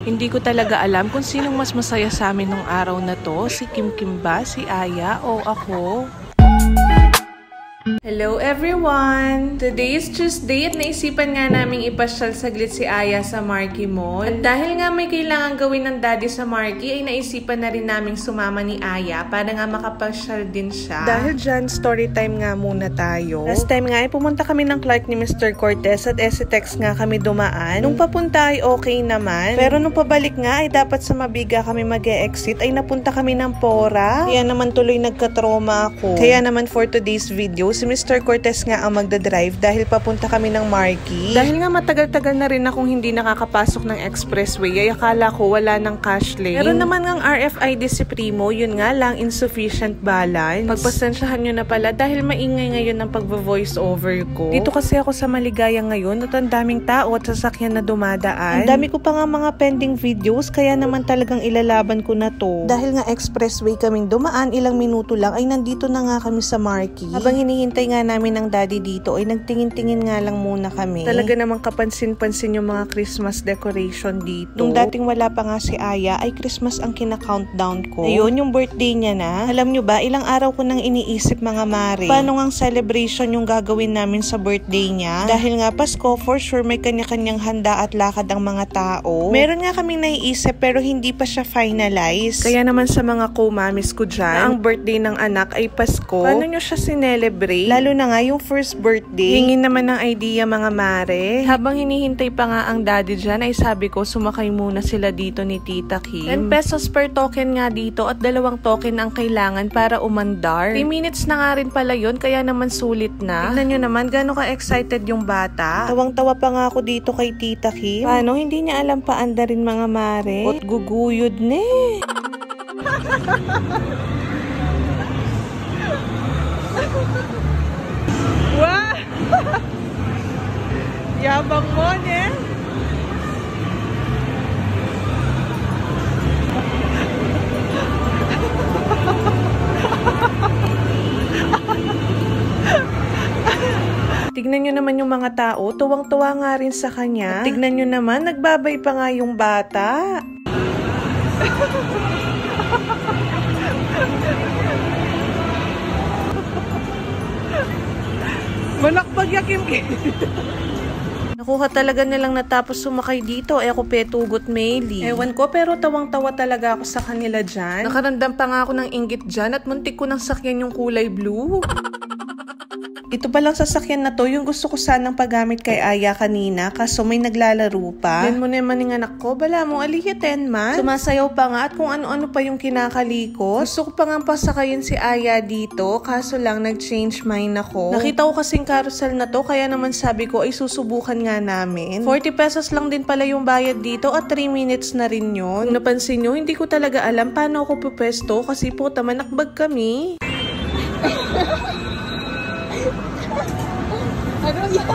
Hindi ko talaga alam kung sinong mas masaya sa amin nung araw na to, si Kim Kim ba, si Aya o ako. Hello everyone! Today is Tuesday at naisipan nga naming ipasyal saglit si Aya sa Marky Mall. At dahil nga may kailangan gawin ng daddy sa Marky, ay naisipan na rin naming sumama ni Aya para nga makapasyal din siya. Dahil dyan, story time nga muna tayo. Last time nga ay pumunta kami ng Clark ni Mr. Cortez at STX nga kami dumaan. Nung papunta ay okay naman. Pero nung pabalik nga ay dapat sa Mabiga kami mag-e-exit ay napunta kami ng Pora. Kaya naman tuloy nagka-trauma ako. Kaya naman for today's video, si Mr. Cortez nga ang magdadrive dahil papunta kami ng Marky. Dahil nga matagal-tagal na rin akong hindi nakakapasok ng expressway, ay akala ko wala ng cash lane. Meron naman ngang RFID si Primo, yun nga lang insufficient balance. Pagpasensyahan nyo na pala dahil maingay ngayon ang pagvo-voice over ko. Dito kasi ako sa Maligaya ngayon at ang daming tao at sasakyan na dumadaan. Ang dami ko pa nga mga pending videos kaya naman talagang ilalaban ko na to. Dahil nga expressway kaming dumaan, ilang minuto lang ay nandito na nga kami sa Marky. Habang hinihintay nga namin ng daddy dito ay nagtingin-tingin nga lang muna kami. Talaga namang kapansin-pansin yung mga Christmas decoration dito. Nung dating wala pa nga si Aya ay Christmas ang kina-countdown ko. Ayun, yung birthday niya na. Alam nyo ba, ilang araw ko nang iniisip mga mare. Paano ngang celebration yung gagawin namin sa birthday niya? Dahil nga Pasko, for sure may kanya-kanyang handa at lakad ang mga tao. Meron nga kaming naiisip pero hindi pa siya finalize. Kaya naman sa mga co-mamis ko dyan, ang birthday ng anak ay Pasko. Paano nyo siya sinelebrate? Lalo na nga yung first birthday. Hingin naman ng idea mga mare. Habang hinihintay pa nga ang daddy dyan ay sabi ko sumakay muna sila dito ni Tita Kim. 10 pesos per token nga dito at 2 token ang kailangan para umandar. 3 minutes na nga rin pala yun kaya naman sulit na. Tignan nyo naman gano'n ka-excited yung bata. Tawang-tawa pa nga ako dito kay Tita Kim. Paano hindi niya alam pa andarin mga mare? At guguyod ne. Wow! Yabang mo, ne? Tignan nyo naman yung mga tao, tuwang-tuwa nga rin sa kanya. At tignan nyo naman, nagbabay pa nga yung bata. Manakpag yakim Nakuha talaga nilang natapos sumakay dito. Ako petugot Meili. Ewan ko pero tawang-tawa talaga ako sa kanila dyan. Nakarandam pa nga ako ng inggit dyan at muntik ko nang sakyan yung kulay blue. Ito palang sasakyan na to, yung gusto ko sanang paggamit kay Aya kanina, kaso may naglalaro pa. Yan mo naman yung anak ko, bala mo, aliyaten man. Sumasayaw pa nga at kung ano-ano pa yung kinakalikot. Gusto ko pa nga pasakayin si Aya dito, kaso lang nag-change mind ako. Nakita ko kasing carousel na to, kaya naman sabi ko ay susubukan nga namin. 40 pesos lang din pala yung bayad dito at 3 minutes na rin yun. Kung napansin nyo, hindi ko talaga alam paano ako pupesto kasi puta manakbag kami. Ano yan?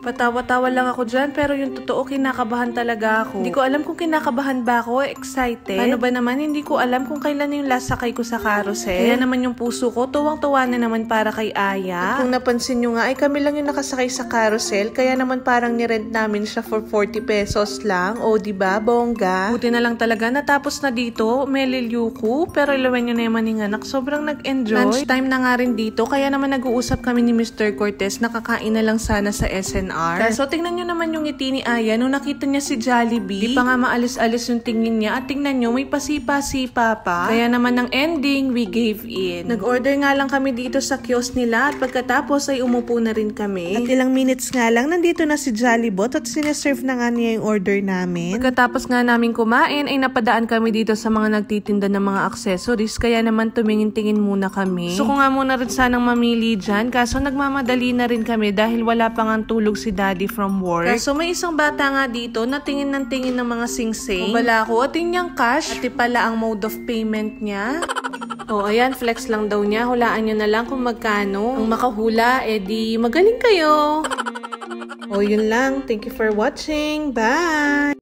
Patawa-tawa lang ako dyan, pero yung totoo, kinakabahan talaga ako. Hindi ko alam kung kinakabahan ba ako, excited. Paano ba naman, hindi ko alam kung kailan yung last sakay ko sa carousel. Kaya naman yung puso ko, tuwang-tuwa na naman para kay Aya. At kung napansin nyo nga, ay kami lang yung nakasakay sa carousel, kaya naman parang nirent namin siya for 40 pesos lang. O diba, bongga? Buti na lang talaga, natapos na dito, may lilyuko, pero ilawan nyo na yung maninganak, sobrang nag-enjoy. Lunchtime na nga rin dito, kaya naman nag-uusap kami ni Mr. Cortez, nakakain na lang sana sa SNR. So, tingnan nyo naman yung ngiti ni Aya nung nakita niya si Jollibee. Di pa nga maalis-alis yung tingin niya at tingnan nyo, may pasipa-sipa pa. Kaya naman ng ending, we gave in. Nag-order nga lang kami dito sa kiosk nila at pagkatapos ay umupo na rin kami. At ilang minutes nga lang, nandito na si Jollibot at sineserve na nga niya yung order namin. Pagkatapos nga namin kumain, ay napadaan kami dito sa mga nagtitinda ng mga accessories. Kaya naman tumingin-tingin muna kami. So, kung nga muna rin sanang mamili dyan, kaso nagmamadali na rin kami dahil wala pa nga tulog si daddy from work. So may isang bata nga dito na tingin ng tingin ng mga sing-sing. Bala ko, atin niyang cash. Ati pala ang mode of payment niya. O ayan, flex lang daw niya. Hulaan nyo na lang kung magkano. Ang makahula, edi magaling kayo. O yun lang. Thank you for watching. Bye!